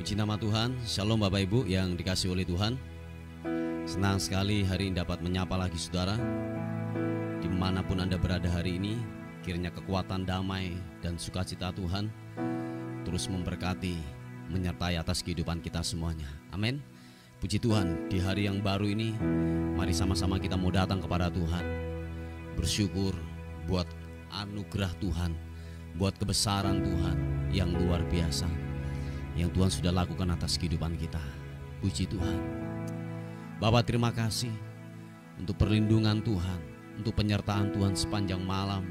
Puji nama Tuhan. Shalom Bapak Ibu yang dikasihi oleh Tuhan. Senang sekali hari ini dapat menyapa lagi saudara. Dimanapun Anda berada hari ini, kiranya kekuatan damai dan sukacita Tuhan terus memberkati, menyertai atas kehidupan kita semuanya. Amin. Puji Tuhan, di hari yang baru ini mari sama-sama kita mau datang kepada Tuhan, bersyukur buat anugerah Tuhan, buat kebesaran Tuhan yang luar biasa yang Tuhan sudah lakukan atas kehidupan kita. Puji Tuhan. Bapak, terima kasih untuk perlindungan Tuhan, untuk penyertaan Tuhan sepanjang malam.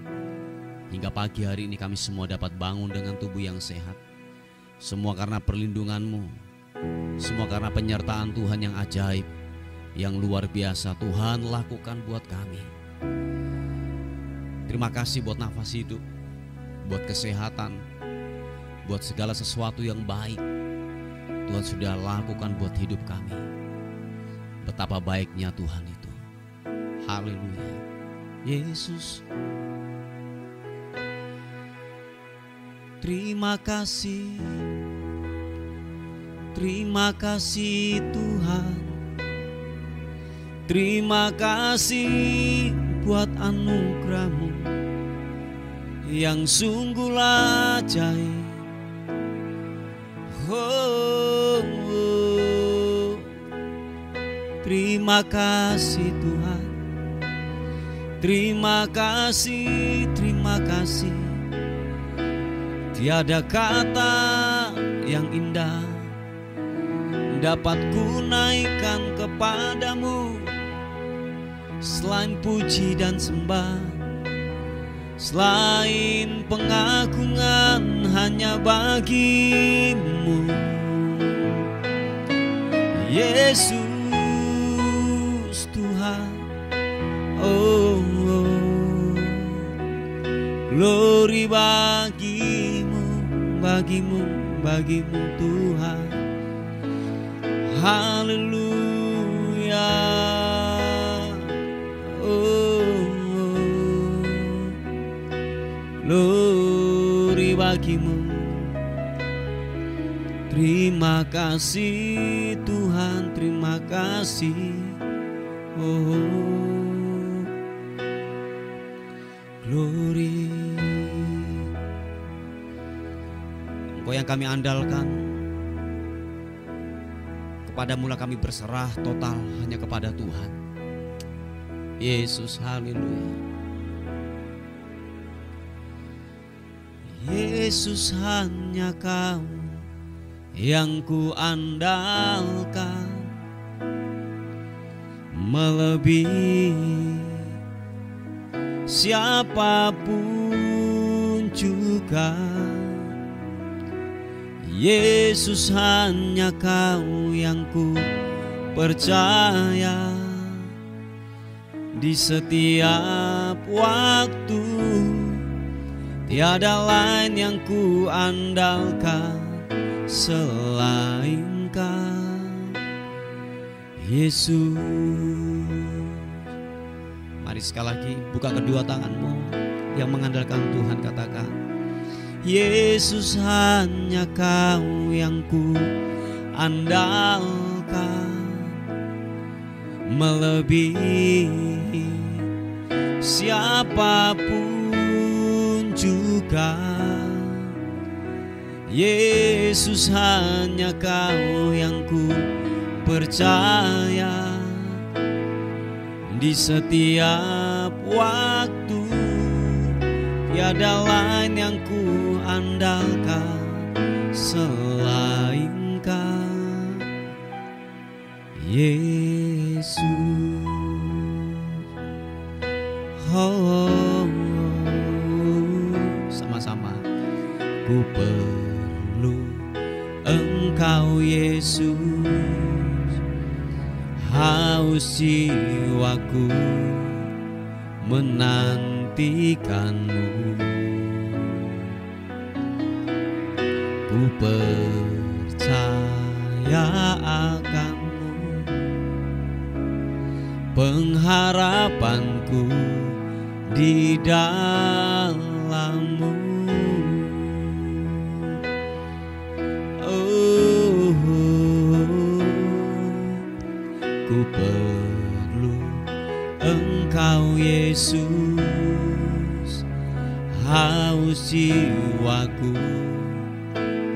Hingga pagi hari ini kami semua dapat bangun dengan tubuh yang sehat. Semua karena perlindungan-Mu, semua karena penyertaan Tuhan yang ajaib, yang luar biasa Tuhan lakukan buat kami. Terima kasih buat nafas hidup, buat kesehatan, buat segala sesuatu yang baik Tuhan sudah lakukan buat hidup kami. Betapa baiknya Tuhan itu. Haleluya. Yesus, terima kasih. Terima kasih Tuhan. Terima kasih buat anugerah-Mu yang sungguh ajaib. Terima kasih Tuhan. Terima kasih, terima kasih. Tiada kata yang indah dapat ku naikkan kepadamu selain puji dan sembah, selain pengagungan hanya bagimu. Yesus Tuhan, oh, glory bagimu, bagimu, bagimu Tuhan. Haleluya. Glory bagimu. Terima kasih Tuhan, terima kasih. Oh, glory. Engkau yang kami andalkan, kepadamu lah kami berserah total hanya kepada Tuhan. Yesus, haleluya. Yesus, hanya Kau yang ku andalkan, melebihi siapapun juga. Yesus, hanya Kau yang ku percaya di setiap waktu. Tiada lain yang ku andalkan selain Kau, Yesus. Mari sekali lagi buka kedua tanganmu yang mengandalkan Tuhan, katakan, Yesus, hanya Kau yang ku andalkan, melebihi siapapun juga. Yesus, hanya Kau yang ku percaya di setiap waktu. Tiada lain yang ku andalkan selain Kau, Yesus. Oh, sama-sama. Ku perlu Engkau Yesus, haus jiwaku menantikanmu. Ku percaya akanmu, pengharapanku di dalam-Mu. Oh, Yesus, haus jiwaku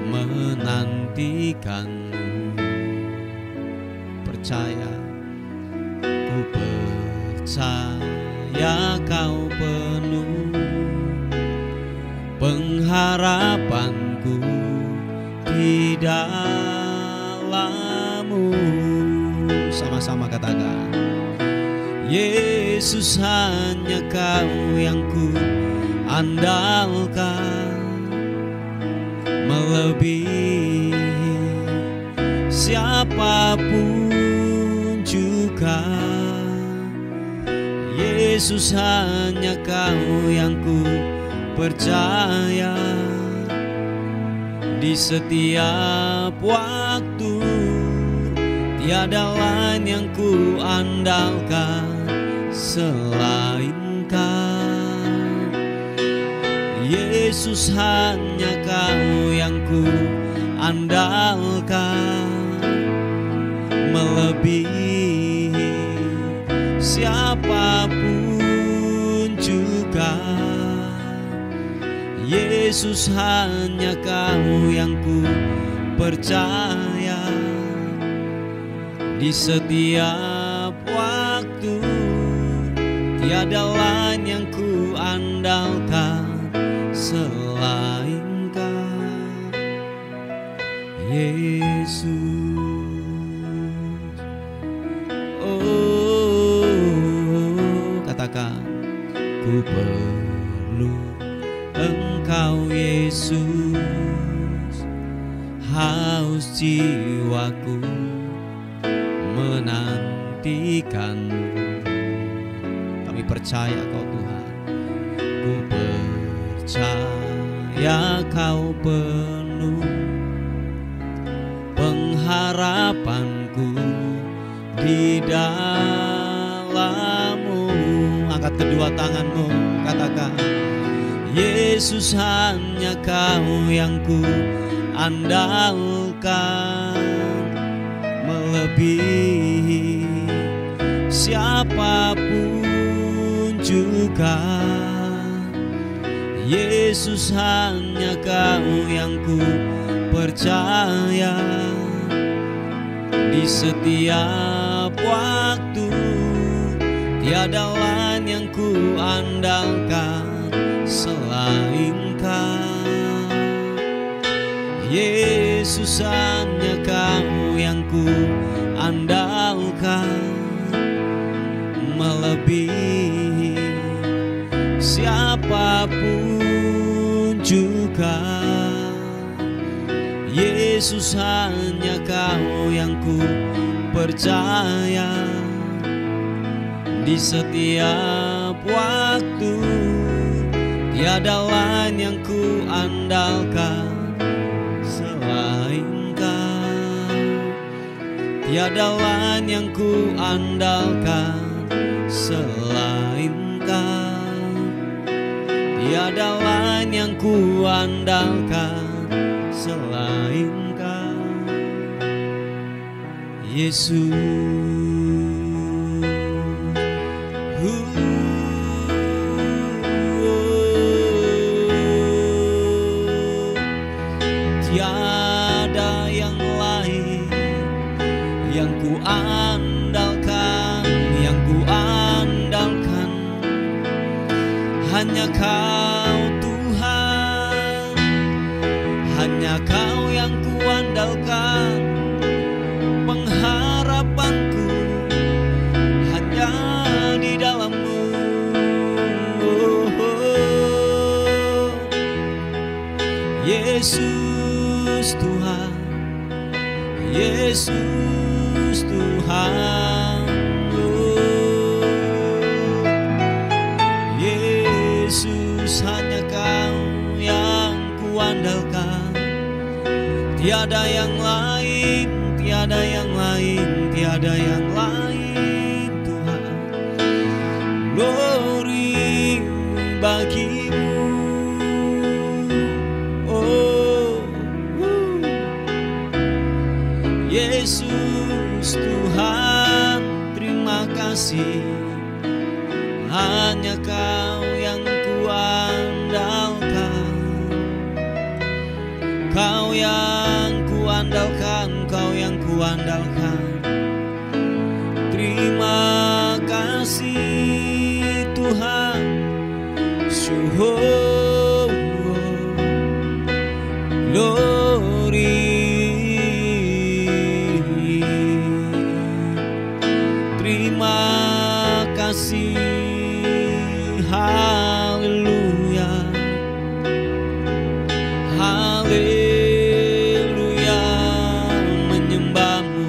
menantikanmu. Percaya, ku percaya kau penuh pengharapanku di dalam-Mu. Sama-sama katakan, Yesus, hanya Kau yang ku andalkan, melebihi siapapun juga. Yesus, hanya Kau yang ku percaya di setiap waktu. Tiada lain yang ku andalkan selain Kau. Yesus, hanya Kau yang ku andalkan, melebihi siapapun juga. Yesus, hanya Kau yang ku percaya di setiap waktu. Tiada lain yang ku andalkan selain Kau, Yesus. Oh, katakan, ku perlu Engkau Yesus, haus jiwaku menantikanmu. Kami percaya Kau Tuhan, ku percaya Kau penuh pengharapanku di dalam-Mu. Angkat kedua tanganmu, katakan, Yesus, hanya Kau yang ku andalkan, melebihi siapapun juga. Yesus, hanya Kau yang ku percaya di setiap waktu. Tiada lain yang ku andalkan selain Kau. Yesus, hanya Kau yang ku andalkan, melebihi siapapun juga. Yesus, hanya Kau yang ku percaya di setiap waktu. Tiada lain yang ku andalkan selain Kau. Tiada lain yang ku andalkan selain Kau. Tiada lain yang ku andalkan selain Kau, Yesus. Tiada yang lain yang ku andalkan, yang ku andalkan, hanya Kau Tuhan, hanya Kau yang ku andalkan. Pengharapanku hanya di dalam-Mu. Yesus Tuhan, Yesus Tuhan. Yesus, hanya Kau yang ku andalkan. Tiada yang lain, tiada yang lain, tiada yang lain Tuhan. Glory bagi-Mu. Yesus Tuhan, terima kasih. Hanya yang kuandalkan, Kau yang kuandalkan. Terima kasih Tuhan. Suho glory. Terima kasih. Haleluya. Haleluya, menyembahmu.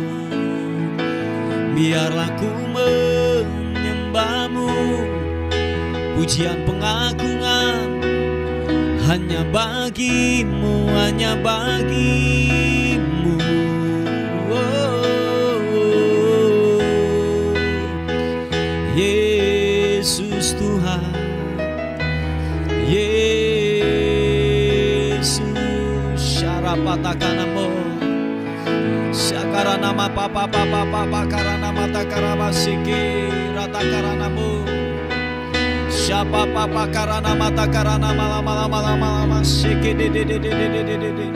Biarlah ku menyembahmu. Pujian pengagungan hanya bagimu, hanya bagimu. Yesus Tuhan, Yesus. Syarapatakanamo, Syakaranama papa papa papa karanama takarabasiki ratakaranamo. Syapa papa karanama takaranama lama lama lama lama siki de de de de de de de de.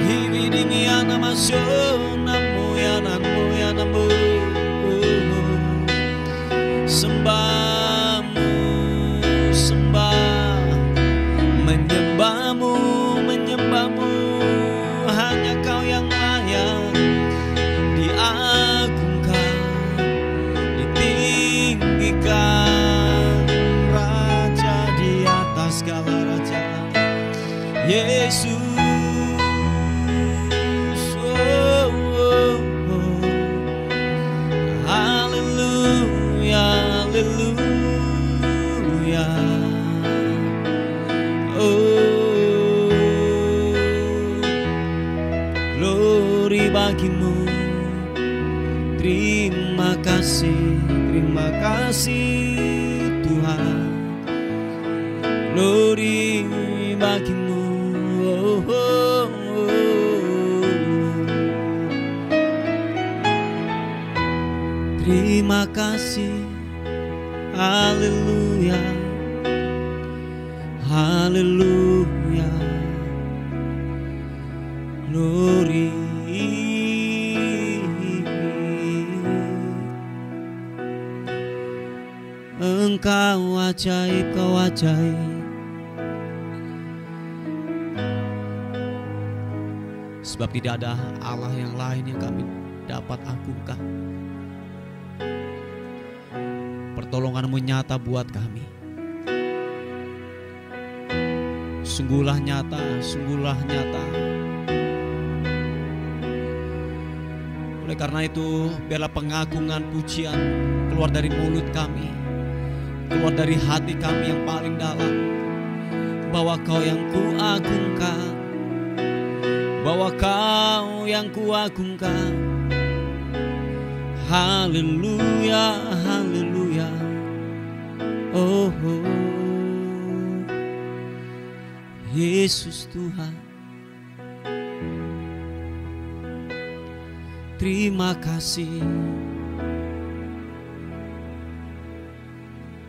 Hibini anama sonamu ya namu ya namu. Sembahmu, sembah, menyembahmu, menyembahmu. Hanya Kau yang layak diagungkan, ditinggikan, Raja di atas segala raja. Yesus. Haleluya. Oh, glory bagimu. Terima kasih Tuhan. Glory bagimu. Oh, oh, oh. Terima kasih. Haleluya, haleluya, glory. Engkau ajaib, Kau ajaib. Sebab tidak ada Allah yang lain yang kami dapat agungkan. Pertolongan-Mu nyata buat kami. Sungguhlah nyata, sungguhlah nyata. Oleh karena itu, biarlah pengagungan pujian keluar dari mulut kami, keluar dari hati kami yang paling dalam, bahwa Kau yang kuagungkan, bahwa Kau yang kuagungkan. Haleluya, haleluya. Oh, oh. Yesus Tuhan. Terima kasih.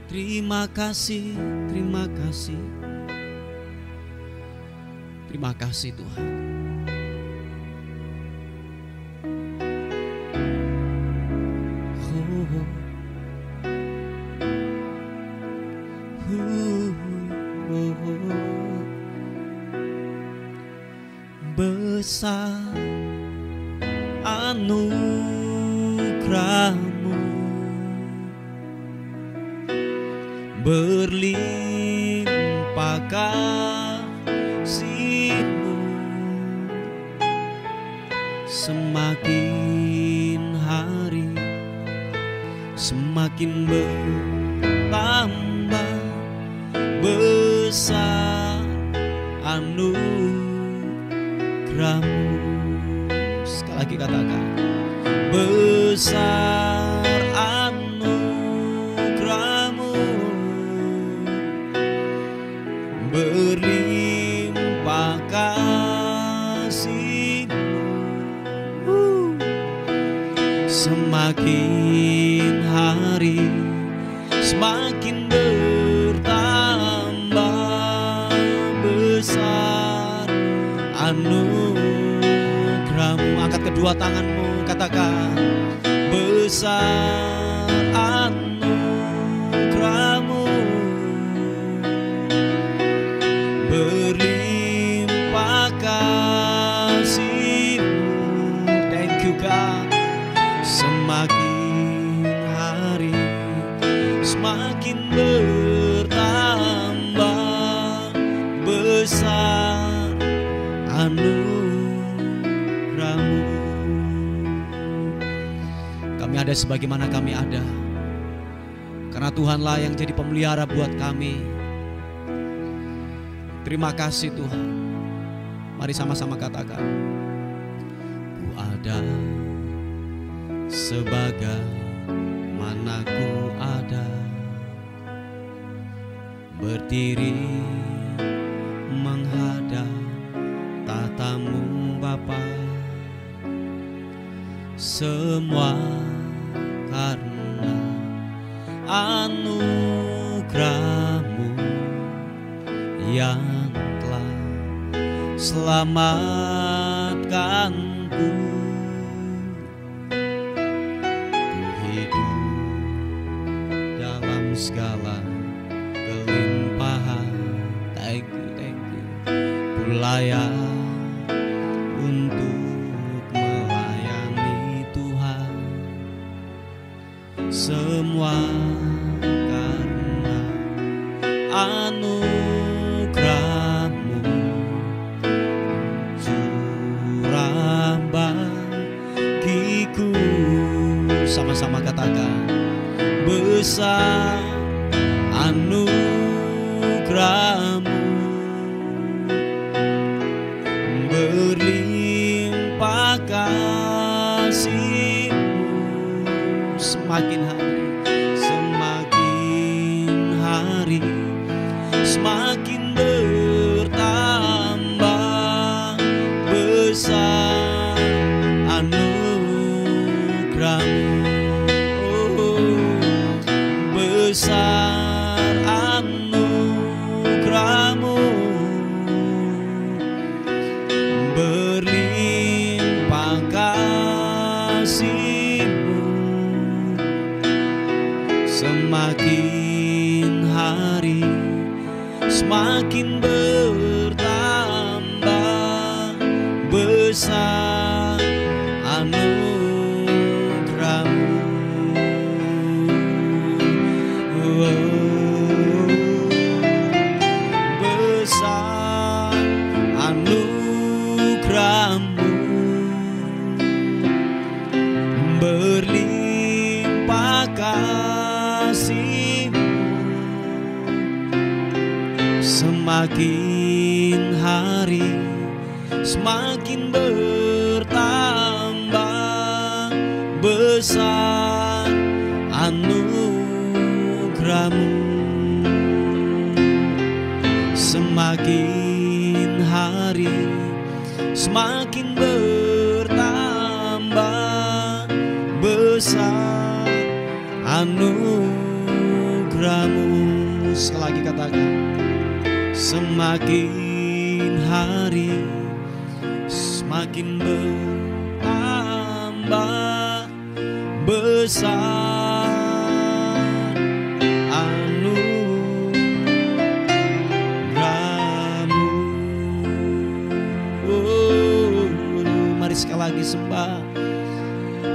Terima kasih, terima kasih. Terima kasih Tuhan. Besar anugerah-Mu, berlimpah kasih-Mu, semakin hari semakin bertambah besar anugerah-Mu. Sekali lagi katakan, besar anugerah-Mu, berlimpah kasih-Mu, semakin hari semakin bertambah besar anugerah-Mu. Angkat kedua tanganmu, katakan besar anugerah-Mu, berlimpah kasih-Mu. Thank you God. Semakin hari semakin bertambah besar anugerah-Mu. Kami ada sebagaimana kami ada karena Tuhanlah yang jadi pemelihara buat kami. Terima kasih Tuhan. Mari sama-sama katakan, ku ada sebagaimana ku ada, berdiri menghadap tatamu Bapa. Semua karena anugerah-Mu yang telah selamatkanku. Ku hidup dalam segala kelimpahan. Thank you, thank you. Ku layak untuk melayani Tuhan. Semua karena anugerah-Mu, curah bagiku. Sama-sama katakan, besar anugerah-Mu, berlimpah kasih-Mu. Semakin hari semakin bertambah besar anugerah-Mu. Oh, besar anugerah-Mu, berlimpah kasih-Mu. Semakin hari semakin bertambah besar anugerah-Mu. Besar anugerah-Mu, berlimpah kasih-Mu. Semakin hari semakin bertambah besar anugerah-Mu. Semakin hari semakin bertambah besar anugerah-Mu. Sekali lagi katakan, semakin hari semakin bertambah besar anugerah-Mu. Oh, mari sekali lagi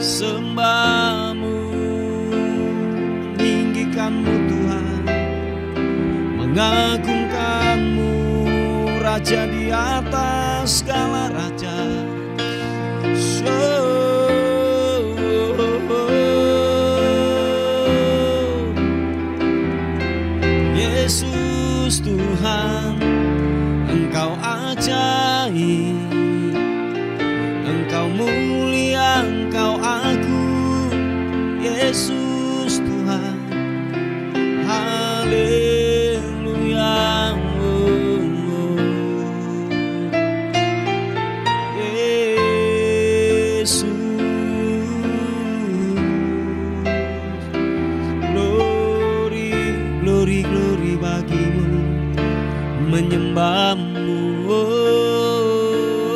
sembah-Mu, meninggikan-Mu Tuhan, mengagungkan-Mu, Raja di atas segala raja. Yesus Tuhan, Engkau ajaib, Engkau mulia, Engkau agung. Yesus Tuhan, haleluya. Yesus, glory, glory, glory bagimu, menyembah-Mu. Oh,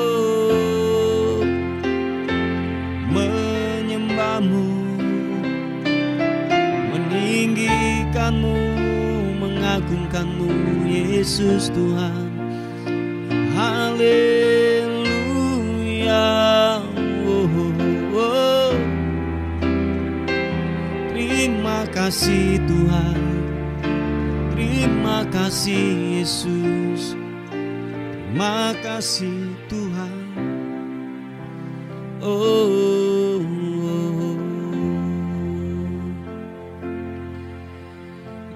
memuliakan-Mu Yesus Tuhan. Haleluya. Terima kasih Tuhan, terima kasih Yesus, terima kasih Tuhan.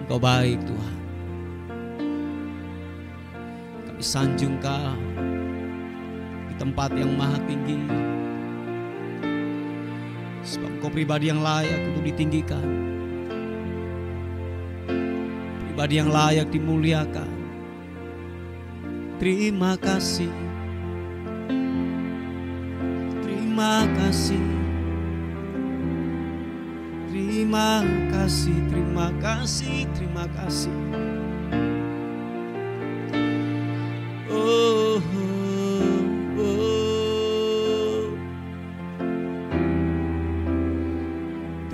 Engkau baik Tuhan, kami sanjung Kau di tempat yang maha tinggi, sebab Engkau pribadi yang layak untuk ditinggikan, pribadi yang layak dimuliakan. Terima kasih, terima kasih, terima kasih, terima kasih, terima kasih.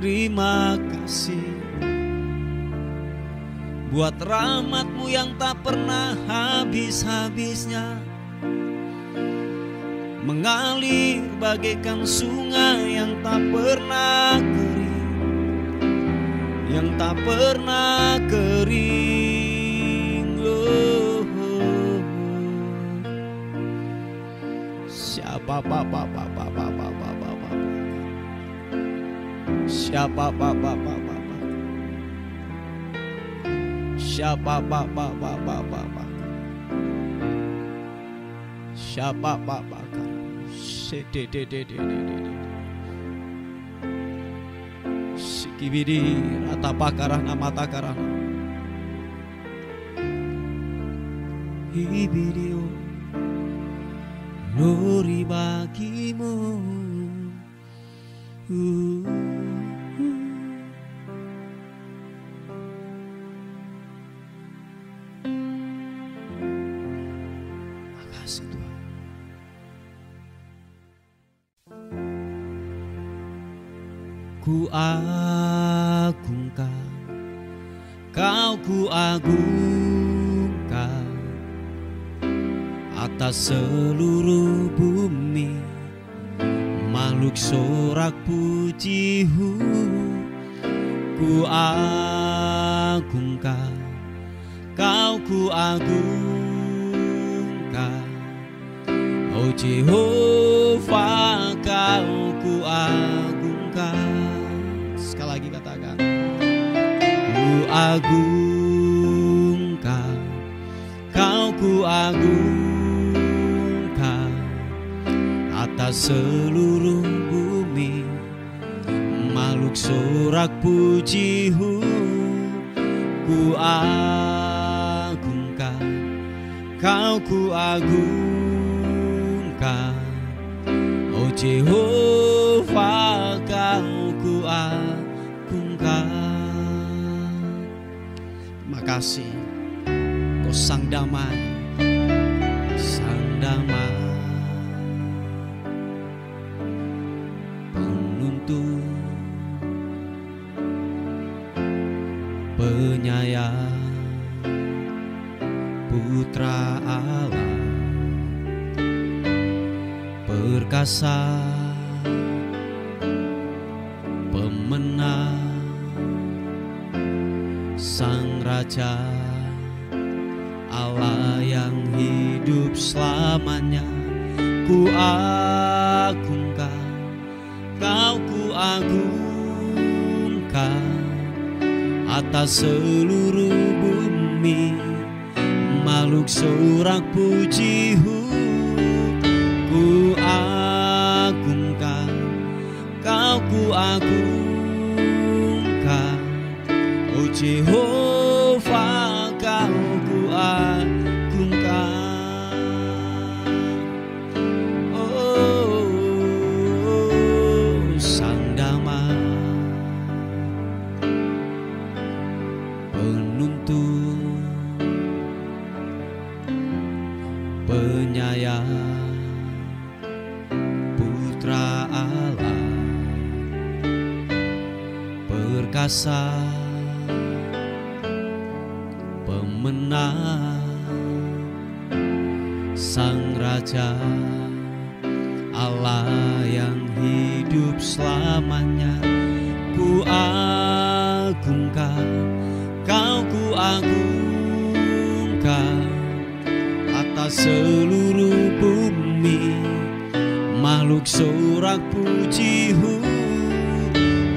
Terima kasih buat rahmat-Mu yang tak pernah habis-habisnya, mengalir bagaikan sungai yang tak pernah kering, yang tak pernah kering. Siapa siapa sikibidi rata pakarana mata karana hibidio glory bagimu. Makasih Tuhan. Ku agungkan Kau, ku agungkan atas seluruh bumi, makhluk sorak pujimu. Ku agungkan Kau, ku agungkan, oh Jehovah, Kau ku agungkan. Sekali lagi katakan, ku agungkan Kau, ku agungkan atas seluruh bumi, makhluk sorak pujimu. Ku agungkan Kau, ku agungkan, oh Jehovah, Kau ku agungkan. Terima kasih, Kau sang damai, sang damai, penuntun, penyayang, Putra Allah, perkasa, pemenang, Sang Raja, Allah yang hidup selamanya. Ku agungkan Kau, ku agungkan atas seluruh bumi, makhluk sorak pujimu. Ku agungkan Kau, ku agungkan, oh Jehovah, Kau ku agungkan. Oh, sang damai, penuntun, penyayang, Putra Allah, perkasa, menang, Sang Raja, Allah yang hidup selamanya. Ku agungkan, Kau ku agungkan atas seluruh bumi, makhluk sorak pujimu.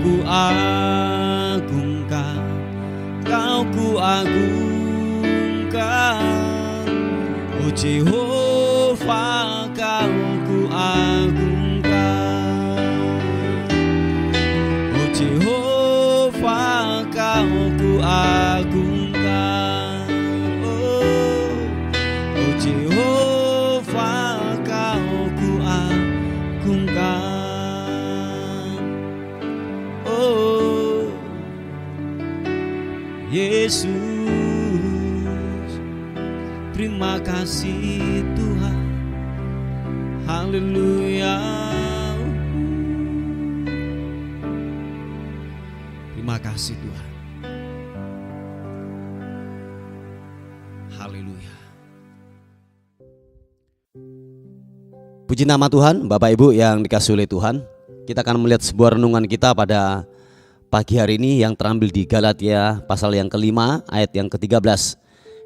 Ku agungkan, Kau ku agungkan, oh Jehovah, Kau ku agungkan, oh Jehovah, Kau ku agungkan, oh Jehovah, Kau ku agungkan, oh Yesus. Terima kasih Tuhan, haleluya. Terima kasih Tuhan, haleluya. Puji nama Tuhan. Bapak Ibu yang dikasihi oleh Tuhan, kita akan melihat sebuah renungan kita pada pagi hari ini yang terambil di Galatia pasal yang ke-5 ayat yang ke-13.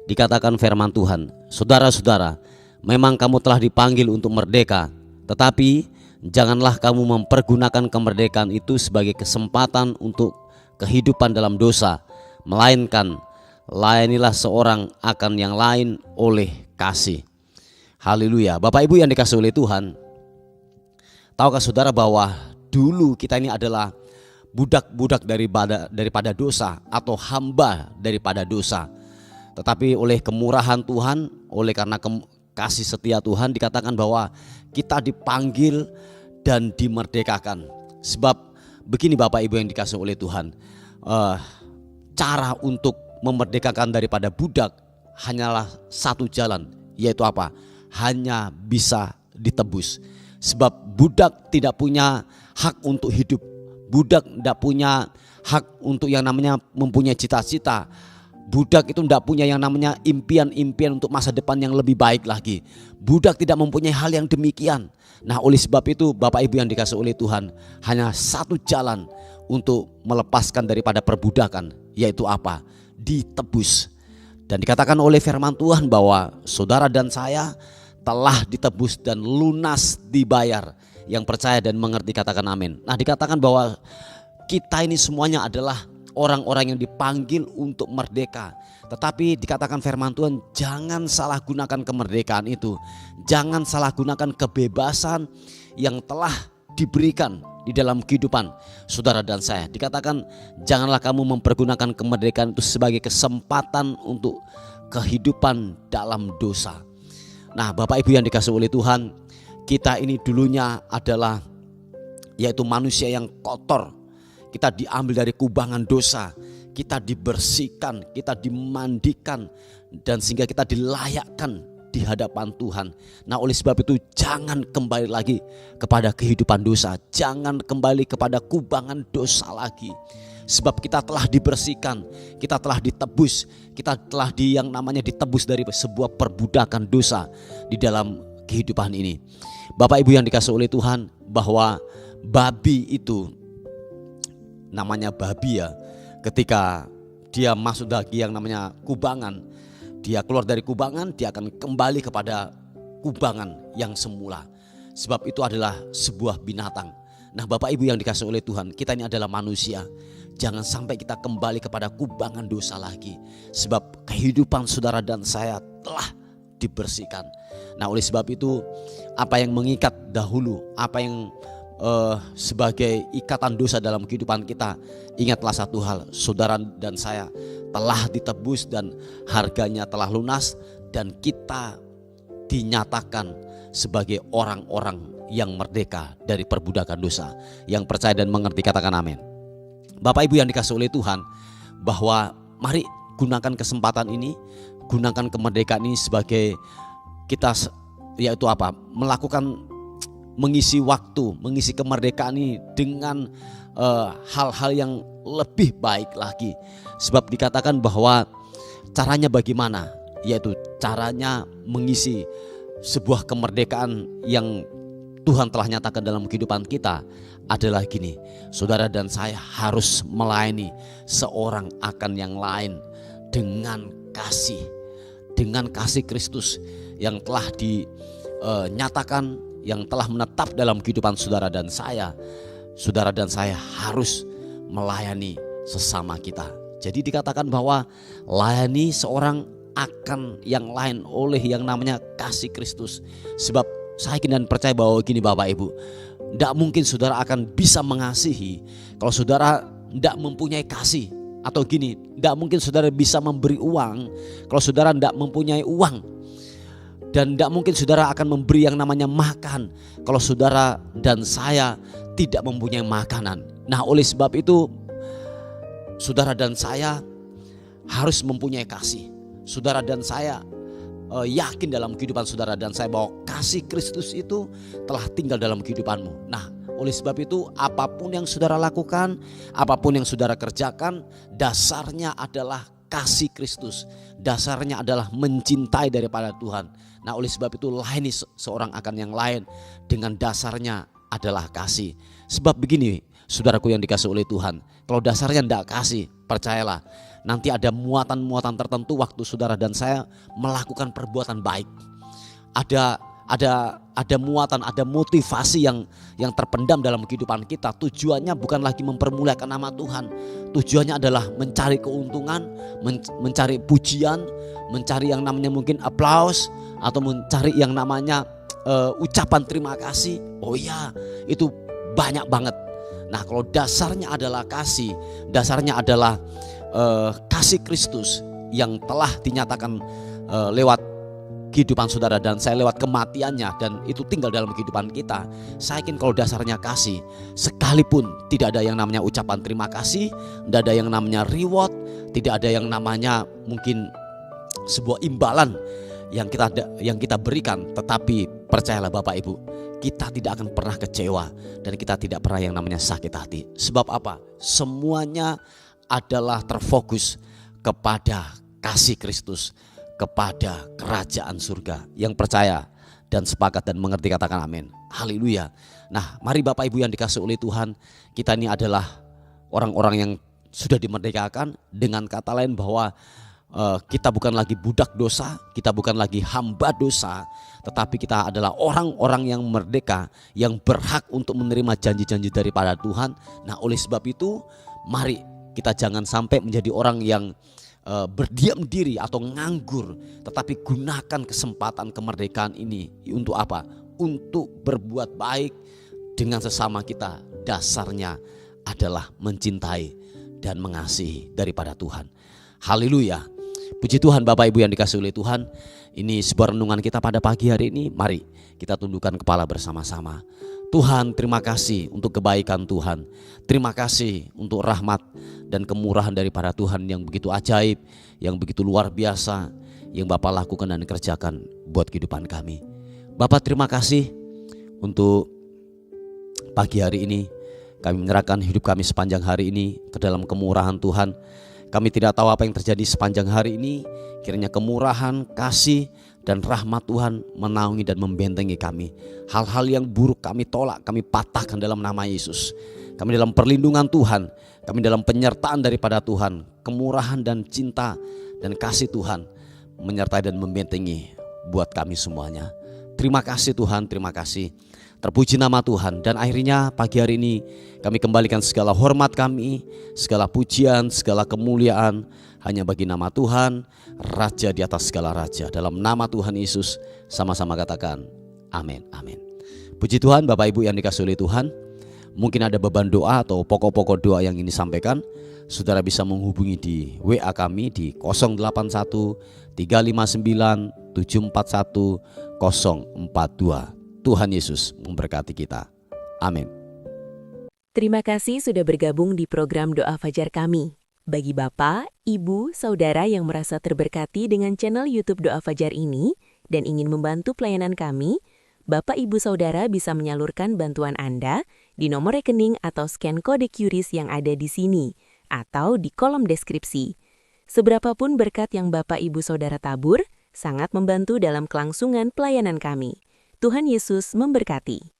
Dikatakan firman Tuhan, saudara-saudara, memang kamu telah dipanggil untuk merdeka, tetapi janganlah kamu mempergunakan kemerdekaan itu sebagai kesempatan untuk kehidupan dalam dosa, melainkan layanilah seorang akan yang lain oleh kasih. Haleluya. Bapak Ibu yang dikasihi oleh Tuhan, tahukah saudara bahwa dulu kita ini adalah budak-budak daripada dosa atau hamba daripada dosa. Tetapi oleh kemurahan Tuhan, oleh karena kasih setia Tuhan, dikatakan bahwa kita dipanggil dan dimerdekakan. Sebab begini Bapak Ibu yang dikasihi oleh Tuhan, cara untuk memerdekakan daripada budak hanyalah satu jalan, yaitu apa? Hanya bisa ditebus. Sebab budak tidak punya hak untuk hidup, budak tidak punya hak untuk yang namanya mempunyai cita-cita. Budak itu tidak punya yang namanya impian-impian untuk masa depan yang lebih baik lagi. Budak tidak mempunyai hal yang demikian. Nah, oleh sebab itu Bapak Ibu yang dikasihi oleh Tuhan, hanya satu jalan untuk melepaskan daripada perbudakan, yaitu apa? Ditebus. Dan dikatakan oleh firman Tuhan bahwa saudara dan saya telah ditebus dan lunas dibayar. Yang percaya dan mengerti katakan amin. Nah, dikatakan bahwa kita ini semuanya adalah orang-orang yang dipanggil untuk merdeka. Tetapi dikatakan firman Tuhan, jangan salah gunakan kemerdekaan itu. Jangan salah gunakan kebebasan yang telah diberikan di dalam kehidupan saudara dan saya. Dikatakan janganlah kamu mempergunakan kemerdekaan itu sebagai kesempatan untuk kehidupan dalam dosa. Nah, Bapak Ibu yang dikasihi oleh Tuhan, kita ini dulunya adalah yaitu manusia yang kotor. Kita diambil dari kubangan dosa, kita dibersihkan, kita dimandikan, dan sehingga kita dilayakkan di hadapan Tuhan. Nah, oleh sebab itu jangan kembali lagi kepada kehidupan dosa, jangan kembali kepada kubangan dosa lagi. Sebab kita telah dibersihkan, kita telah ditebus, kita telah yang namanya ditebus dari sebuah perbudakan dosa di dalam kehidupan ini. Bapak Ibu yang dikasihi oleh Tuhan, bahwa babi itu namanya babi ya, ketika dia masuk lagi yang namanya kubangan, dia keluar dari kubangan, dia akan kembali kepada kubangan yang semula. Sebab itu adalah sebuah binatang. Nah, Bapak Ibu yang dikasihi oleh Tuhan, kita ini adalah manusia. Jangan sampai kita kembali kepada kubangan dosa lagi. Sebab kehidupan saudara dan saya telah dibersihkan. Nah, oleh sebab itu apa yang mengikat dahulu, apa yang sebagai ikatan dosa dalam kehidupan kita, ingatlah satu hal, saudara dan saya telah ditebus dan harganya telah lunas, dan kita dinyatakan sebagai orang-orang yang merdeka dari perbudakan dosa. Yang percaya dan mengerti katakan amin. Bapak Ibu yang dikasihi oleh Tuhan, bahwa mari gunakan kesempatan ini, gunakan kemerdekaan ini sebagai kita, yaitu apa? Mengisi waktu, mengisi kemerdekaan ini dengan hal-hal yang lebih baik lagi. Sebab dikatakan bahwa Caranya bagaimana? Yaitu caranya mengisi sebuah kemerdekaan yang Tuhan telah nyatakan dalam kehidupan kita adalah gini. Saudara dan saya harus melayani seorang akan yang lain dengan kasih. Dengan kasih Kristus yang telah dinyatakan, yang telah menetap dalam kehidupan saudara dan saya. Saudara dan saya harus melayani sesama kita. Jadi dikatakan bahwa layani seorang akan yang lain oleh yang namanya kasih Kristus. Sebab saya yakin dan percaya bahwa gini Bapak Ibu, tidak mungkin saudara akan bisa mengasihi kalau saudara tidak mempunyai kasih. Atau gini, tidak mungkin saudara bisa memberi uang kalau saudara tidak mempunyai uang. Dan tidak mungkin saudara akan memberi yang namanya makan kalau saudara dan saya tidak mempunyai makanan. Nah, oleh sebab itu saudara dan saya harus mempunyai kasih. Saudara dan saya yakin dalam kehidupan saudara dan saya bahwa kasih Kristus itu telah tinggal dalam kehidupanmu. Nah, oleh sebab itu apapun yang saudara lakukan, apapun yang saudara kerjakan, dasarnya adalah kasih Kristus. Dasarnya adalah mencintai daripada Tuhan. Nah, oleh sebab itu layani seorang akan yang lain dengan dasarnya adalah kasih. Sebab begini, saudaraku yang dikasih oleh Tuhan, kalau dasarnya tidak kasih, percayalah nanti ada muatan-muatan tertentu waktu saudara dan saya melakukan perbuatan baik. Ada muatan, ada motivasi yang terpendam dalam kehidupan kita. Tujuannya bukan lagi mempermuliakan nama Tuhan. Tujuannya adalah mencari keuntungan, mencari pujian, mencari yang namanya mungkin aplaus, atau mencari yang namanya ucapan terima kasih. Oh iya, itu banyak banget. Nah, kalau dasarnya adalah kasih, dasarnya adalah kasih Kristus yang telah dinyatakan lewat kehidupan saudara dan saya, lewat kematiannya, dan itu tinggal dalam kehidupan kita. Saya yakin kalau dasarnya kasih, sekalipun tidak ada yang namanya ucapan terima kasih, tidak ada yang namanya reward, tidak ada yang namanya mungkin sebuah imbalan yang kita berikan, tetapi percayalah Bapak Ibu, kita tidak akan pernah kecewa dan kita tidak pernah yang namanya sakit hati. Sebab apa? Semuanya adalah terfokus kepada kasih Kristus, kepada kerajaan surga. Yang percaya dan sepakat dan mengerti katakan amin. Haleluya. Nah, mari Bapak Ibu yang dikasih oleh Tuhan, kita ini adalah orang-orang yang sudah dimerdekakan. Dengan kata lain bahwa kita bukan lagi budak dosa, kita bukan lagi hamba dosa, tetapi kita adalah orang-orang yang merdeka, yang berhak untuk menerima janji-janji daripada Tuhan. Nah, oleh sebab itu mari kita jangan sampai menjadi orang yang berdiam diri atau nganggur, tetapi gunakan kesempatan kemerdekaan ini untuk apa? Untuk berbuat baik dengan sesama kita. Dasarnya adalah mencintai dan mengasihi daripada Tuhan. Haleluya. Puji Tuhan Bapak Ibu yang dikasihi oleh Tuhan. Ini sebuah renungan kita pada pagi hari ini. Mari kita tundukkan kepala bersama-sama. Tuhan, terima kasih untuk kebaikan Tuhan. Terima kasih untuk rahmat dan kemurahan daripada Tuhan yang begitu ajaib, yang begitu luar biasa, yang Bapak lakukan dan kerjakan buat kehidupan kami. Bapak, terima kasih untuk pagi hari ini. Kami menyerahkan hidup kami sepanjang hari ini ke dalam kemurahan Tuhan. Kami tidak tahu apa yang terjadi sepanjang hari ini. Kiranya kemurahan, kasih, dan rahmat Tuhan menaungi dan membentengi kami. Hal-hal yang buruk kami tolak, kami patahkan dalam nama Yesus. Kami dalam perlindungan Tuhan, kami dalam penyertaan daripada Tuhan. Kemurahan dan cinta dan kasih Tuhan menyertai dan membentengi buat kami semuanya. Terima kasih Tuhan, terima kasih. Terpuji nama Tuhan. Dan akhirnya pagi hari ini kami kembalikan segala hormat kami, segala pujian, segala kemuliaan hanya bagi nama Tuhan, Raja di atas segala raja. Dalam nama Tuhan Yesus sama-sama katakan amin, amin. Puji Tuhan Bapak Ibu yang dikasihi oleh Tuhan. Mungkin ada beban doa atau pokok-pokok doa yang ingin disampaikan, saudara bisa menghubungi di WA kami di 081 359 741 042. Tuhan Yesus memberkati kita. Amin. Terima kasih sudah bergabung di program Doa Fajar kami. Bagi Bapak, Ibu, Saudara yang merasa terberkati dengan channel YouTube Doa Fajar ini dan ingin membantu pelayanan kami, Bapak, Ibu, Saudara bisa menyalurkan bantuan Anda di nomor rekening atau scan kode QRIS yang ada di sini atau di kolom deskripsi. Seberapapun berkat yang Bapak Ibu Saudara tabur, sangat membantu dalam kelangsungan pelayanan kami. Tuhan Yesus memberkati.